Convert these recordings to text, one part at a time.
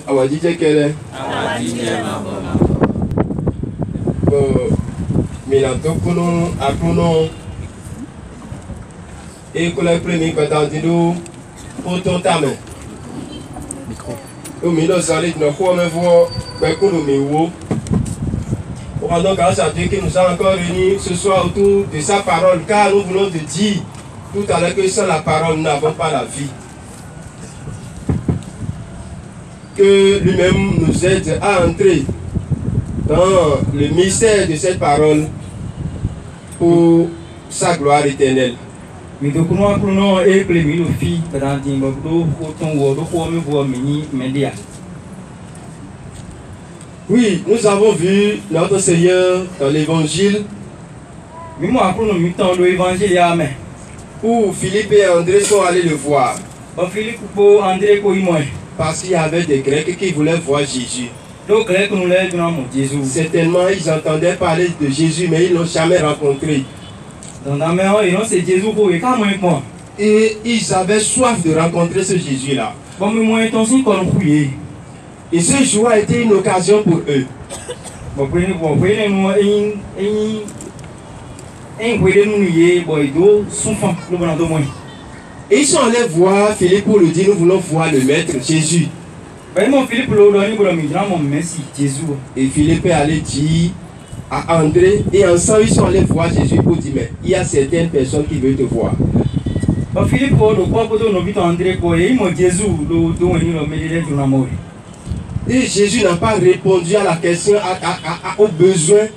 Awadije kele. Minato kuno akuno. Et que le premier pétandido pour ton tame. Au milieu salit ne faut me voir bekunu miwo. On va donc grâce à Dieu qui nous a encore réunis ce soir autour de sa parole, car nous voulons te dire tout à l'heure que sans la parole nous n'avons pas la vie. Que lui-même nous aide à entrer dans le mystère de cette parole pour sa gloire éternelle. Oui, nous avons vu notre Seigneur dans l'évangile où Philippe et André sont allés le voir. Parce qu'il y avait des Grecs qui voulaient voir Jésus. Certainement, ils entendaient parler de Jésus, mais ils ne l'ont jamais rencontré. Et ils avaient soif de rencontrer ce Jésus-là. Et ce jour a été une occasion pour eux. Et ils sont allés voir Philippe pour lui dire, nous voulons voir le Maître Jésus. Et Philippe est allé dire à André, et ensemble ils sont allés voir Jésus pour dire, mais il y a certaines personnes qui veulent te voir. Et Jésus n'a pas répondu à la question, aux besoins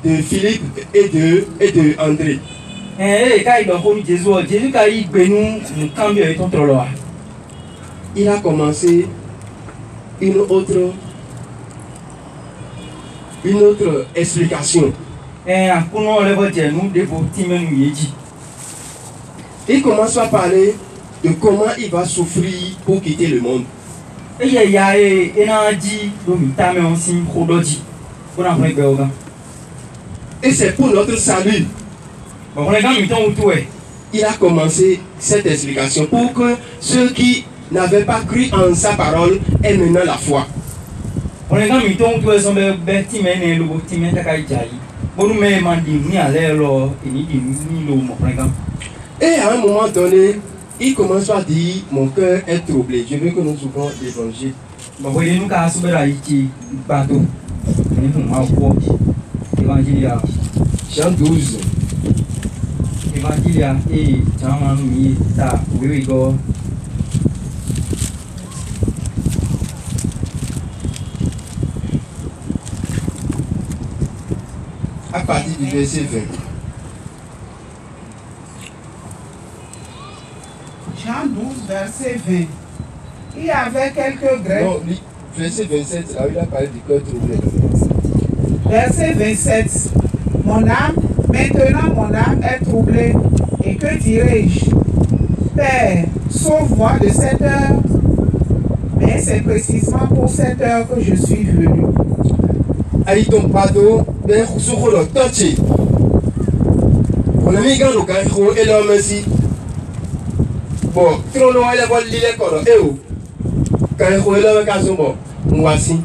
de Philippe et de André. Il a commencé une autre explication. Il commence à parler de comment il va souffrir pour quitter le monde. Et c'est pour notre salut. Il a commencé cette explication pour que ceux qui n'avaient pas cru en sa parole aient maintenant la foi. Et à un moment donné, il commence à dire, mon cœur est troublé. Je veux que nous ouvrons l'évangile. Jean 12. À partir du verset 20. Jean 12, verset 20. Il y avait quelques Grecs. Non, verset 27, là il a parlé du cœur troublé. Verset 27. Maintenant mon âme est troublée. Et que dirai-je? Père, sauve-moi de cette heure. Mais c'est précisément pour cette heure que je suis venu. Aïton Pado, ben Soukolo Tochi. On a mis Gano Kanko et l'homme ainsi. Bon, Trono a la voile l'île Koro, et où? Kanko et l'homme Kazumo, Mwasi.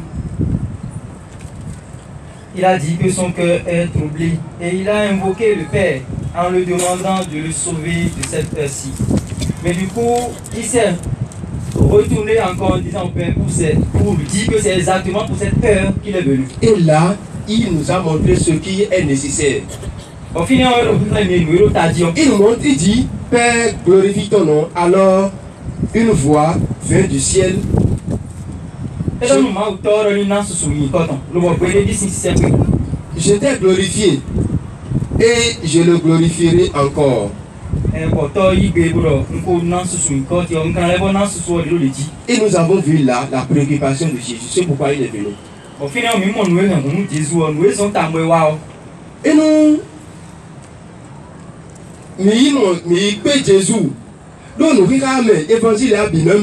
Il a dit que son cœur est troublé et il a invoqué le Père en lui demandant de le sauver de cette heure-ci. Mais du coup, il s'est retourné encore en disant au Père pour lui dire que c'est exactement pour cette heure qu'il est venu. Et là, il nous a montré ce qui est nécessaire. Il nous montre, il dit, Père, glorifie ton nom. Alors, une voix vient du ciel. Je t'ai glorifié et je le glorifierai encore. Et nous avons vu là la préoccupation de Jésus. C'est pourquoi il est venu. Et nous, Jésus. Donc nous l'évangile a bien,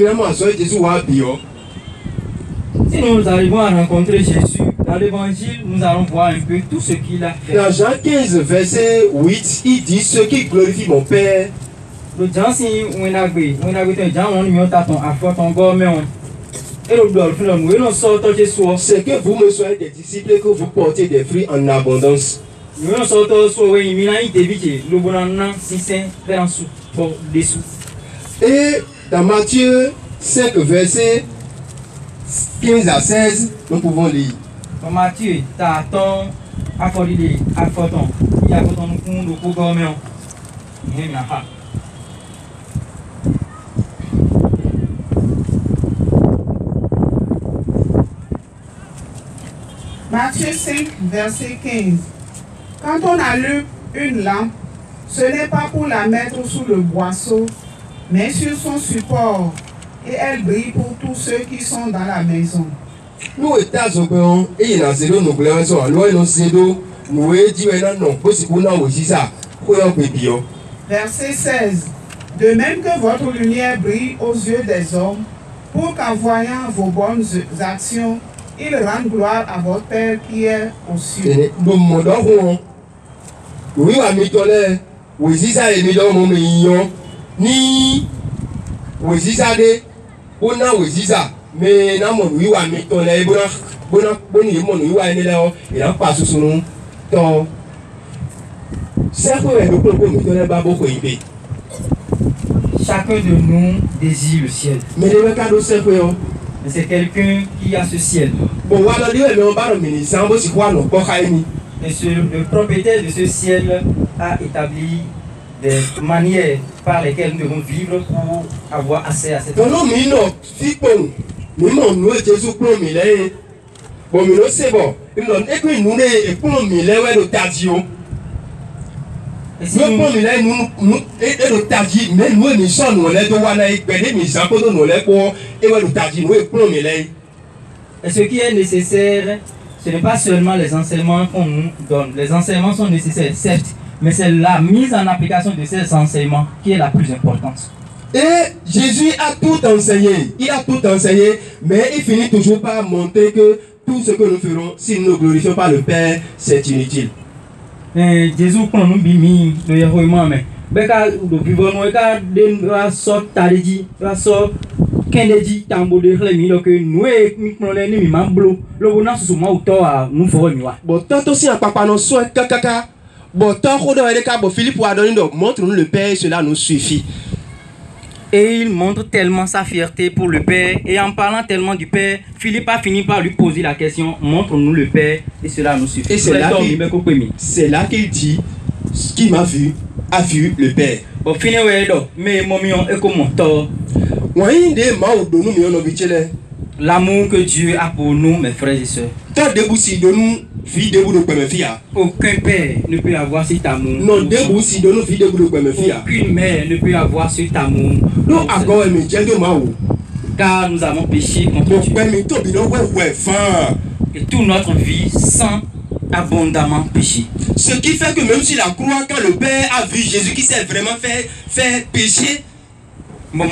Jésus a bien. Si nous arrivons à rencontrer Jésus dans l'évangile, nous allons voir un peu tout ce qu'il a fait. Dans Jean 15, verset 8, il dit ceux qui glorifient mon Père. C'est que vous me soyez des disciples et que vous portez des fruits en abondance. Et dans Matthieu 5, versets 15 à 16, nous pouvons lire. Matthieu, Matthieu 5, verset 15. Quand on allume une lampe, ce n'est pas pour la mettre sous le boisseau, mais sur son support, et elle brille pour tous ceux qui sont dans la maison. Nous états et il a zéro nous voulons so alo no sedo nous dit non possible non aussi ça pour un peu bio. Verset 16. De même que votre lumière brille aux yeux des hommes, pour qu'en voyant vos bonnes actions, ils rendent gloire à votre Père qui est aux cieux. Oui, à Mitole, oui, ça est mis dans mon million, ni oui, ça de, on a oui, ça, mais non, mon oui, à Mitole, bon, mon oui, il a pas sous son nom. Donc, c'est quoi le problème de Mitole Babo Koïbe? Chacun de nous désire le ciel. Mais le cadeau, c'est quoi? Mais c'est quelqu'un qui a ce ciel. Bon, voilà, on va le ministère, on va se voir nos cocaïnes. Et le propriétaire de ce ciel a établi des manières par lesquelles nous devons vivre pour avoir accès à cette vie. Non, mais non, si bon, nous Jésus pour mille, bon, mais non, c'est bon. Et que nous les pour mille, ouais, le tadio. Nous pour mille, nous et le tadio, mais nous nous sommes nous les deux wana et ben les gens pour nous les pour et ouais le tadio, nous pour mille. Et ce qui est nécessaire, ce n'est pas seulement les enseignements qu'on nous donne. Les enseignements sont nécessaires, certes, mais c'est la mise en application de ces enseignements qui est la plus importante. Et Jésus a tout enseigné. Il a tout enseigné, mais il finit toujours par montrer que tout ce que nous ferons, si nous ne glorifions pas le Père, c'est inutile. Jésus prend nous bimi le héroïment, mais beka le vivant nous est la sorte taridi, la sorte Kennedy tambo de Rémi donc nous et nous les mi mamblo le bonheur sous moi auto à nous ferons mieux. Bon tant aussi un papa non soit kaka bon tant qu'on doit aller cabo Philippe pour donner donc montre-nous le Père, cela nous suffit. Et il montre tellement sa fierté pour le Père et en parlant tellement du Père, Philippe a fini par lui poser la question, montre-nous le Père et cela nous suffit. Et c'est là qu'il dit ce qui m'a vu a vu le Père. Bon fini ouais donc mais mon mion est comme toi. L'amour que Dieu a pour nous, mes frères et sœurs. Aucun père ne peut avoir cet amour. Aucune mère ne peut avoir cet amour. Car nous avons péché contre Dieu. Et toute notre vie sans abondamment péché. Ce qui fait que même sur la croix, quand le Père a vu Jésus qui s'est vraiment fait pécher, le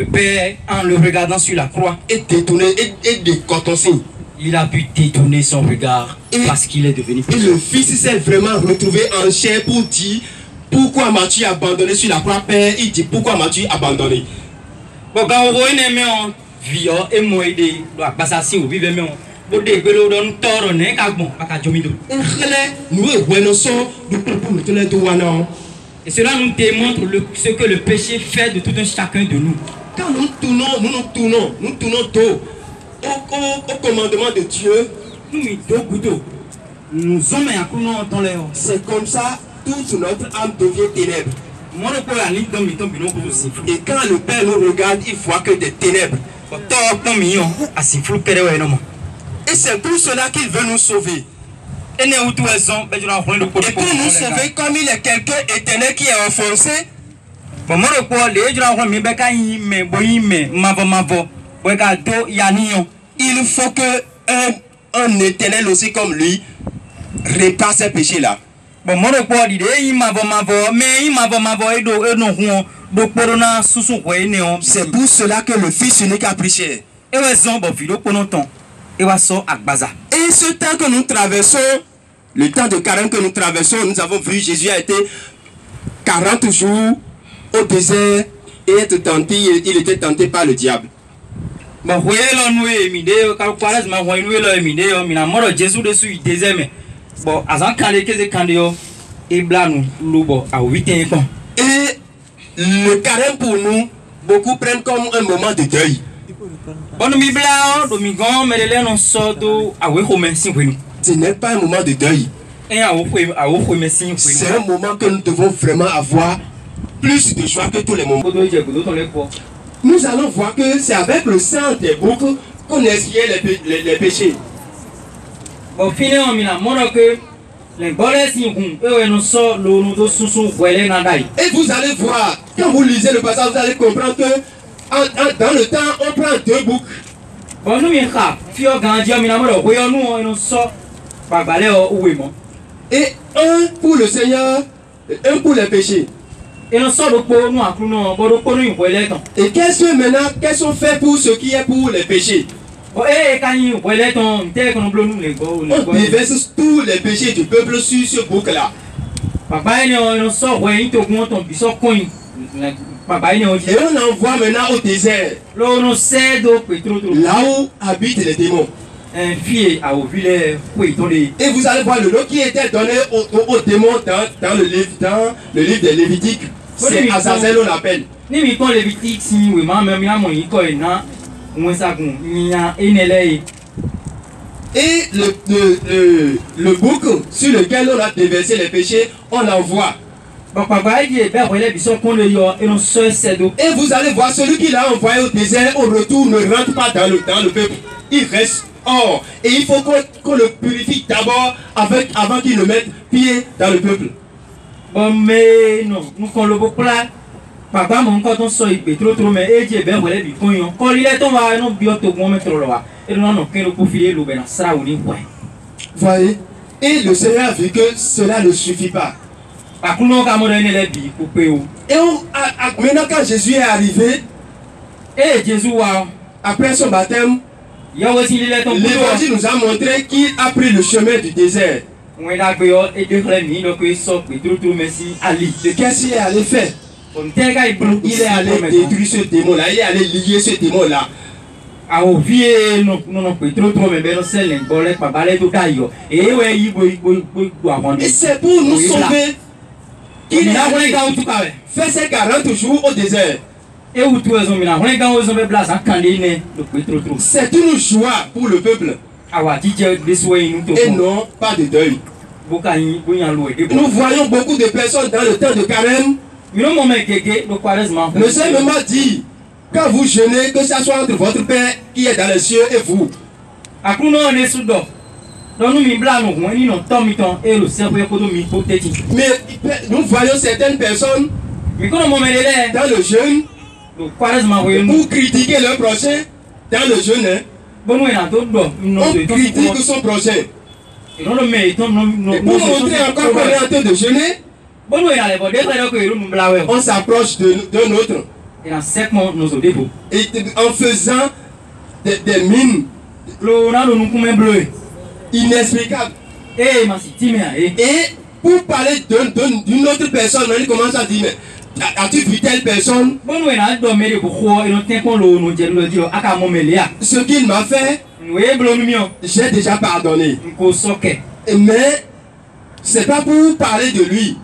Père, en le regardant sur la croix, est détourné et décontenancé. Il a pu détourner son regard parce qu'il est devenu pécheur. Et le Fils s'est vraiment retrouvé en chair pour dire pourquoi m'as-tu abandonné sur la croix, Père? Il dit pourquoi m'as-tu abandonné? Bon, quand on voit une main, vie et moi aider, passer si vous vivez mieux. Nous et cela nous démontre ce que le péché fait de tout un chacun de nous. Quand nous tournons dos au commandement de Dieu, c'est comme ça toute notre âme devient ténèbres. Et quand le Père nous regarde, il voit que des ténèbres. Et c'est pour cela qu'il veut nous sauver. Et pour nous sauver, comme il est quelqu'un éternel qui est enfoncé, il faut qu'un éternel aussi comme lui répare ces péchés-là. C'est pour cela que le Fils unique a pris cher. Et ce temps que nous traversons, le temps de carême que nous traversons, nous avons vu Jésus a été 40 jours au désert et être tenté, il était tenté par le diable. Bon, voyez là nous émidé, quand vous parlez de ma voix nous là émidé, mais la mort de Jésus dessus il désert mais bon, avant quand les que candidat et blanc nous lobo à 8 ans. Et le carême pour nous, beaucoup prennent comme un moment de deuil. Bon, nous blanc, domingon, mais les non sortent à oui remercier nous. Ce n'est pas un moment de deuil. Et à vous remercier. C'est un moment que nous devons vraiment avoir plus de joie que tous les moments. Nous allons voir que c'est avec le sang des boucs qu'on expiait les péchés. Bon, finalement, on a que les bolets nous sort le sous et vous allez voir, quand vous lisez le passage, vous allez comprendre que dans le temps, on prend 2 boucs. Bon, nous, et un pour le Seigneur, un pour les péchés. Et quels sont faits pour ce qui est pour les péchés? On déverse tous les péchés du peuple sur ce bouc-là. Et on envoie maintenant au désert, là où habitent les démons. Et vous allez voir le lot qui était donné aux démons dans le livre des Lévitiques. C'est Azazel, on l'appelle. Et le bouc sur lequel on a déversé les péchés, on l'envoie. Et vous allez voir, celui qui l'a envoyé au désert, au retour, ne rentre pas dans le peuple. Il reste hors. Et il faut qu'on le purifie d'abord avant qu'il ne mette pied dans le peuple. Bon, mais non, nous quand le beaucoup là, papa mon quand on sort il peut trop mais et Dieu ben voilà du coin quand il est tombé non bio to moment trop là et non non que le profiler le ben ça ou ni quoi. Voyez, et le Seigneur a vu que cela ne suffit pas. Par contre, on a modéré les billes coupé ou. Et maintenant quand Jésus est arrivé, et Jésus après son baptême, l'Évangile nous a montré qu'il a pris le chemin du désert. Et qu'est-ce qu'il est allé faire? Il est allé détruire ce démon-là, il est allé lier ce démon-là. Et c'est pour nous sauver qu'il est allé faire ces 40 jours au désert. C'est une joie pour le peuple. Et non pas de deuil. Nous voyons beaucoup de personnes dans le temps de carême. Le Seigneur m'a dit, quand vous jeûnez, que ça soit entre votre Père qui est dans les cieux et vous. Mais nous voyons certaines personnes dans le jeûne pour critiquer leur prochain dans le jeûne. On critique son prochain. Et pour montrer encore qu'on est en train de jeûner, on s'approche d'un autre. Et en faisant des mines inexplicables. Et pour parler d'une autre personne, on commence à dire, mais as-tu vu telle personne? Ce qu'il m'a fait, j'ai déjà pardonné. Mais c'est pas pour parler de lui.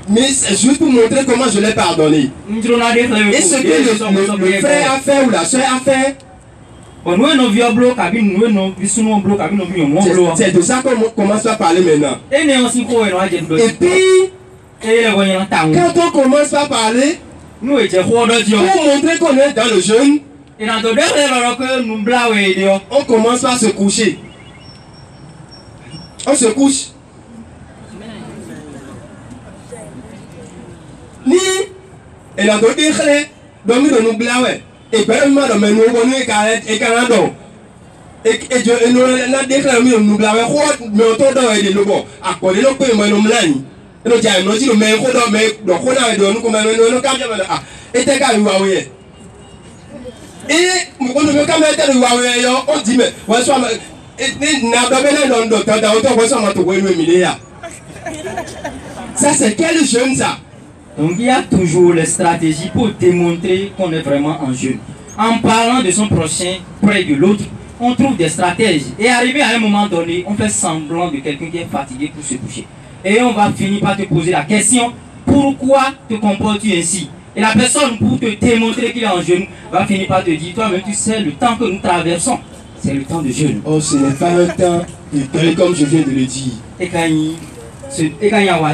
Mais c'est juste pour montrer comment je l'ai pardonné. Et ce que le frère a fait ou la soeur a fait, c'est de ça qu'on commence à parler maintenant. Et puis, quand on commence à parler, pour montrer qu'on est dans le jeûne, on commence à se coucher. On se couche. Ni et la dote est donc nous blawe et ben ma do menu ko ni ka e ka do et je no la déclare nous blawe ko me to do e de lobo akole lo pe mo no mlani no ja no ti lo me ko do me do ko na do no ko me no ka ja ah e te ka wa we e mo ko no me ka me te wa we yo on dit mais wa so Ça, c'est quel jeûne ça? Donc il y a toujours les stratégies pour démontrer qu'on est vraiment en jeûne. En parlant de son prochain près de l'autre, on trouve des stratèges. Et arrivé à un moment donné, on fait semblant de quelqu'un qui est fatigué pour se coucher. Et on va finir par te poser la question, pourquoi te comportes-tu ainsi? Et la personne, pour te démontrer qu'il est en jeûne, va finir par te dire, toi-même tu sais, le temps que nous traversons, c'est le temps de jeûne. Oh, ce n'est pas un temps de deuil comme je viens de le dire. Et quand il y a dans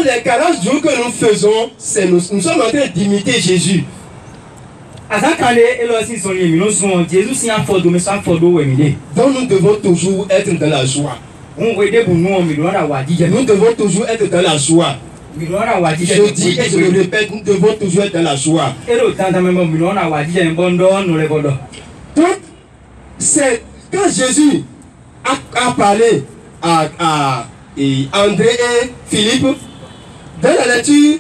les 40 jours que nous faisons, nous sommes en train d'imiter Jésus. Donc nous devons toujours être dans la joie. Nous devons toujours être dans la joie. Je dis et je le répète, nous devons toujours être dans la joie. Donc, c'est quand Jésus a parlé à André et Philippe, dans la lecture,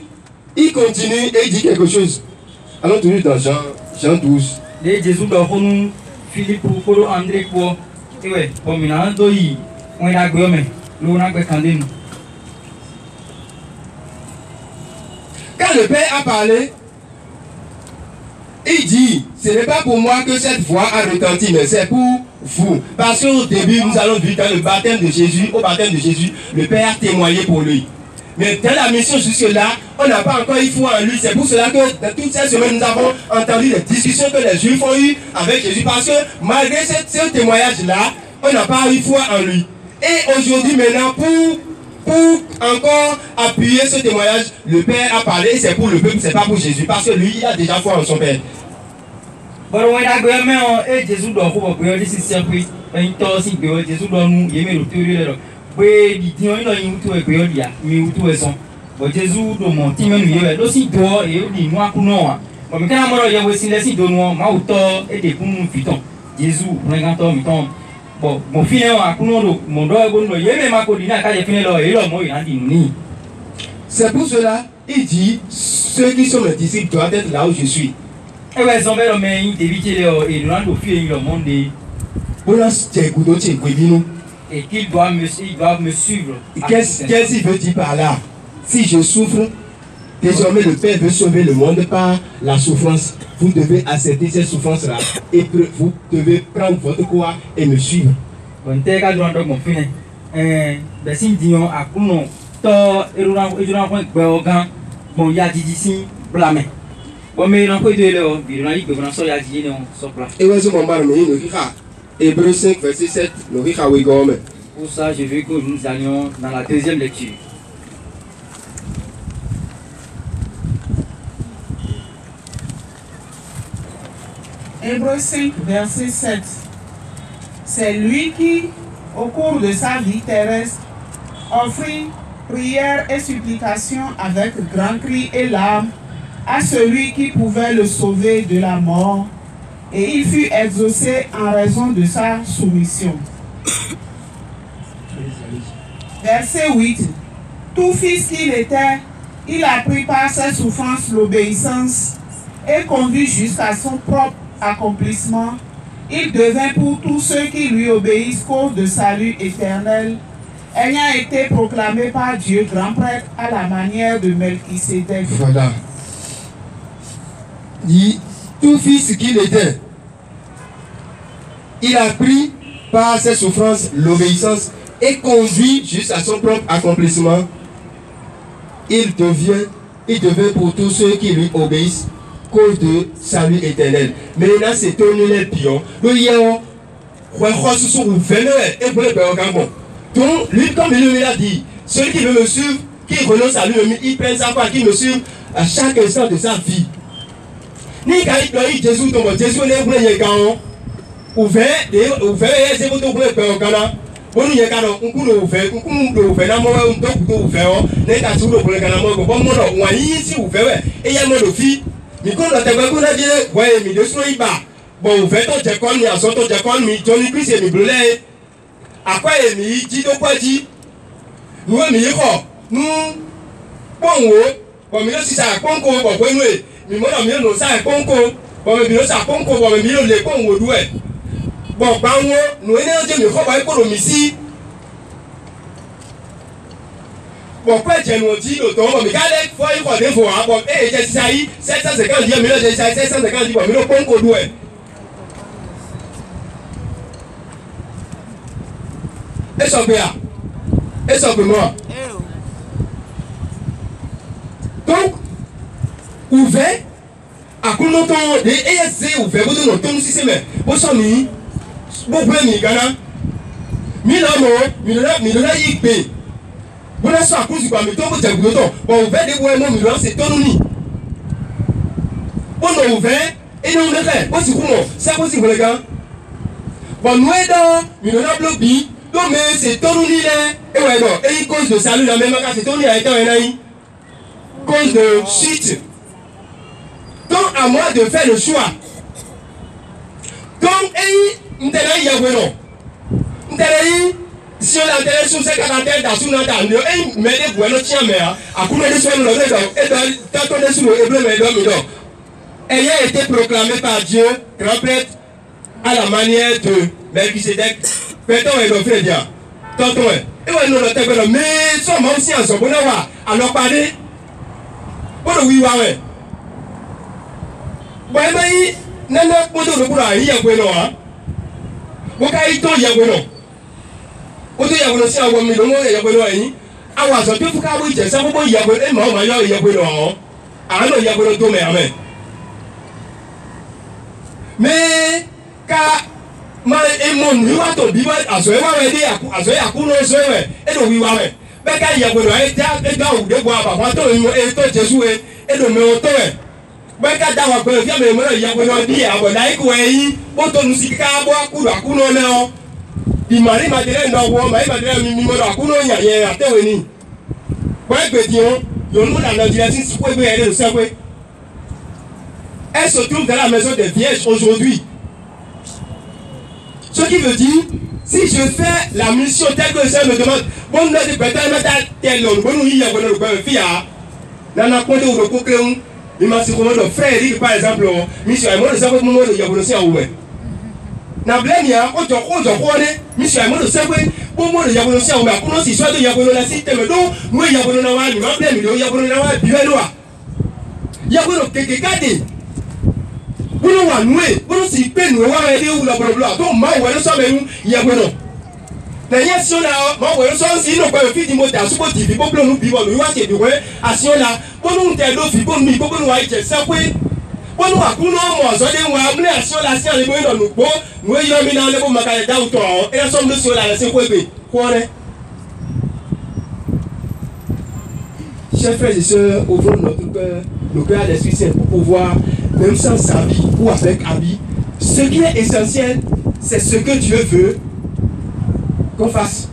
il continue et il dit quelque chose. Allons toujours dans Jean 12. Quand le Père a parlé, il dit, ce n'est pas pour moi que cette voix a retenti, mais c'est pour vous. Parce qu'au début, nous allons vu dans le baptême de Jésus, au baptême de Jésus, le Père a témoigné pour lui. Mais dans la mission jusque-là, on n'a pas encore eu foi en lui. C'est pour cela que dans toutes ces semaines, nous avons entendu les discussions que les Juifs ont eues avec Jésus. Parce que malgré ce témoignage-là, on n'a pas eu foi en lui. Et aujourd'hui, maintenant, pour encore appuyer ce témoignage, le Père a parlé, c'est pour le peuple, c'est pas pour Jésus. Parce que lui, il a déjà foi en son Père. C'est pour cela, il dit, ceux qui sont mes disciples doivent être là où je suis. Et qu'ils doivent me suivre. Qu'est-ce qu'il veut dire par là? Si je souffre, désormais le Père veut sauver le monde par la souffrance. Vous devez accepter cette souffrance-là et vous devez prendre votre croix et me suivre. Hébreux 5, verset 7. Pour ça, je veux que nous allions dans la deuxième lecture. Hébreux 5, verset 7. C'est lui qui, au cours de sa vie terrestre, offrit prière et supplication avec grand cri et larmes à celui qui pouvait le sauver de la mort, et il fut exaucé en raison de sa soumission. Verset 8. Tout fils qu'il était, il a pris par ses souffrances l'obéissance et conduit jusqu'à son propre accomplissement. Il devint pour tous ceux qui lui obéissent cause de salut éternel, ayant été proclamé par Dieu grand prêtre à la manière de Melchisédek. Voilà. Tout fils qu'il était, il a pris par ses souffrances l'obéissance et conduit jusqu'à son propre accomplissement. Il devait pour tous ceux qui lui obéissent cause de salut éternel. Maintenant, c'est Tony les pions. Donc, lui, comme il a dit, celui qui veut me suivre, qui renonce à lui-même, il prend sa part, qui me suit à chaque instant de sa vie. Ni quand il Jésus tombe, Jésus n'est pas un ouvert, c'est votre ouvert, bon, il y a un coup ouvert, un moment où on peut ouvert, n'est pas tout le problème, bon, on a ici ouvert, et il y a mon fille, mais quand on a dit, ouais, mais de son iba, bon, ouvert, ton Jacon, il y a son Jacon, mais Johnny Chris et mes brûlés, à quoi il dit, donc quoi dit, nous, nous, bon, mais si ça a concours, bon, mais moi, nous, ça a concours. Bon, mais bien, ça compte qu'on va me dire les cons au doué. Bon, bah, nous, énergie, mais faut pas économiser ici. Bon, quoi, j'ai dit, l'automne, mais quand il faut, il faut des fois, bon, et j'ai ça, 750 000, j'ai ça, 750 000, mais le cons au doué. Et ça fait là. Et ça fait moi. Donc, ouvert, à coup longtemps, des ESC ouvert, vous donnez ton système. Vous savez, vous prenez Ghana. Milona YP. Vous n'avez pas à cause du bas, mais toi, vous avez bon, ouvert des bois, Milona, c'est ton uni. On a ouvert, et nous, on est là. Aussi, comment ça, aussi, vous les gars. Bon, nous, dans Milona Blobi. Donc, mais c'est ton uni là. Et ouais, non, et une cause de salut, la même cas, c'est ton uni a été un cause de chute. Donc, à moi de faire le choix. Donc, et nous si on a intérêt sur ces 40 dans son entendre, et mais les bois, tiens, mais à coup de soins, et dans ton sur le hébreu, mais l'homme, ayant été proclamé par Dieu, grand-père, à la manière de Melchisedec, Péton et le frère Dia. Tonton, et ouais, nous le tête, mais sommes aussi en son bonheur, alors parler. Pour le oui, ouais. Bon, mais, nana, pour le boulot, il y a bueno, hein. Wokaito yagono. Oto yagono si awon mi lomo yagono yin. Awa so pe fuka bo ije sa bo yagono e ma ma yo yagono o. Ano yagono to me amen. Me ka ma e mo ni wa to bi ba aso e wa we de aso ya ku no so we e do wi wa we. Be ka yagono e da u de gwa ba wa to yin e to Jesu e do me o to we. Bẹ́ẹ̀ka dáwọ̀ àgbẹ̀rẹ̀ fí àmì ìmọ̀ràn ìyàwó náà bí àbọ̀dá ikú ẹ̀yìn ó tó nu sí ká bọ́ àkúrò àkúrò náà ìmọ̀rí màdìrẹ́ náà wọ màrí màdìrẹ́ mi mímọ́rọ̀ àkúrò yàyẹ àtẹ̀wé ni. Wọ́n gbè tí wọn yóò mú la Nàìjíríà sí sípò ẹgbẹ́ ẹ̀rẹ́ sẹ́pẹ́. Elle se trouve dans la maison des vierges aujourd'hui. Ce qui veut dire, si je fais la mission telle que le Seigneur me demande, bon, nous avons peut-être tel homme, bon, nous y avons le fille à Nana Konde ou le Coquelin. Il m'a dit comment le frère Eric par exemple, monsieur Aïmon, le savez moment de Yabonossi à Oué. Na blenia, on te connaît, monsieur Aïmon, le savez moment de Yabonossi à Oué. Comment si soit de Yabonossi, t'es me don, nous Yabononawa, nous m'appelons, nous Yabononawa, Biveloa. Yabono Kekekade. Vous nous noué, vous nous si peine, nous avons aidé ou la blabla. Donc, moi, on va nous Yabono. D'ailleurs, si on a, moi, on va si nous pouvons faire du mot à ce motif, pour que nous vivons, nous voyons que nous à si on a. Pour nous faire l'eau, pour nous, pour nous aller ça, pour nous à couler, moi, ça dit, on va amener à si on a si on est bon dans nous, nous ayons mis dans le bon magasin d'auto, et la somme de si on a laissé quoi, quoi, chers frères et sœurs, ouvrons notre cœur, le cœur à l'Esprit Saint pour pouvoir, même sans habit ou avec habit, ce qui est essentiel, c'est ce que Dieu veut qu'on fasse.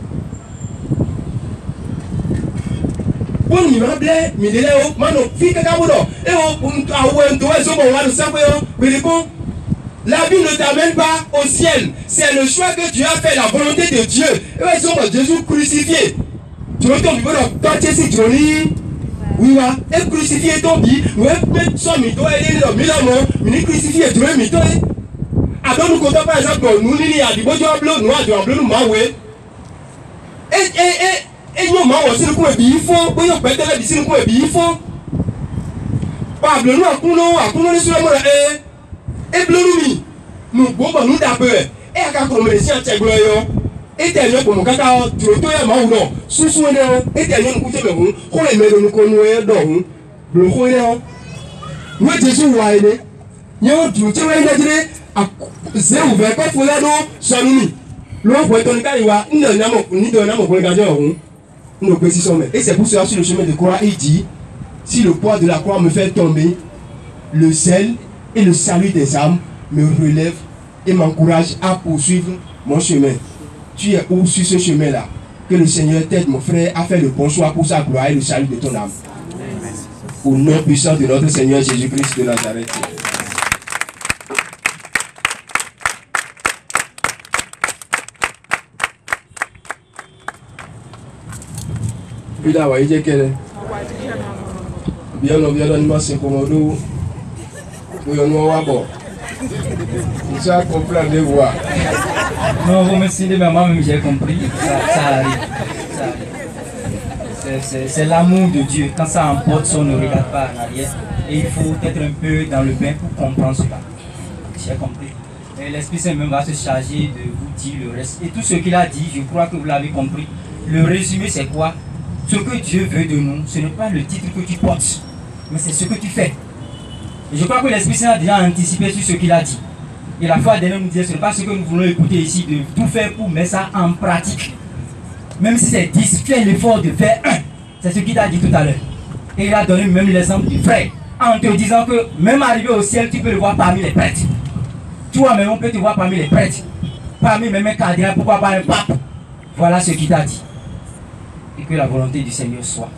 Bon, il m'a blé, mais il est là, mano, fille que cabodo, et on doit se voir le savoir, mais bon, la vie ne t'amène pas au ciel, c'est le choix que tu as fait, la volonté de Dieu, et ils sont Jésus crucifié. Tu veux ton vivre dans ton si tu lis, oui, et crucifié ton vie, nous sommes son mytho, et il est mis à mort, mais crucifié, tu veux mytho, alors nous comptons par exemple, nous n'y a du beau job bleu, nous avons bleu, nous m'envoyons. Et nous avons aussi le coup de bifo, nous avons peut-être le coup de bifo. Pablo, nous avons sur le monde, et bleu, nous pouvons nous taper, et à quand on me laisse un tchèque, et t'es pour mon cacao, tu es toi et moi ou non, sous et t'es un coup de bifo, on est mêlé, nous connaissons, donc, bleu, nous sommes Jésus, nous sommes nous sommes c'est ouvert quand faut là non salumi l'on voit ton cas il va ni donne mon regardeur nous précisons et c'est pour cela sur le chemin de croix il dit si le poids de la croix me fait tomber le sel et le salut des âmes me relève et m'encourage à poursuivre mon chemin. Tu es où sur ce chemin là que le Seigneur t'aide mon frère à faire le bon choix pour sa gloire et le salut de ton âme. Au nom puissant de notre Seigneur Jésus-Christ de Nazareth. Bila wa ije kele biano biano ni ma se komodo boyo no wa bo Tu as compris la devoir. Non, vous me suivez, mais moi-même j'ai compris. Ça arrive. Ça arrive. C'est l'amour de Dieu. Quand ça emporte, on ne regarde pas en arrière. Et il faut être un peu dans le bain pour comprendre cela. J'ai compris. Et l'Esprit Saint même va se charger de vous dire le reste. Et tout ce qu'il a dit, je crois que vous l'avez compris. Le résumé, c'est quoi? Ce que Dieu veut de nous, ce n'est pas le titre que tu portes, mais c'est ce que tu fais. Et je crois que l'Esprit Saint a déjà anticipé sur ce qu'il a dit. Et la fois dernière nous disait, ce n'est pas ce que nous voulons écouter ici, de tout faire pour mettre ça en pratique. Même si c'est 10, fais l'effort de faire 1. C'est ce qu'il a dit tout à l'heure. Et il a donné même l'exemple du frère, en te disant que même arrivé au ciel, tu peux le voir parmi les prêtres. Toi-même, on peut te voir parmi les prêtres. Parmi même un cardinal, pourquoi pas un pape. Voilà ce qu'il t'a dit. Et que la volonté du Seigneur soit.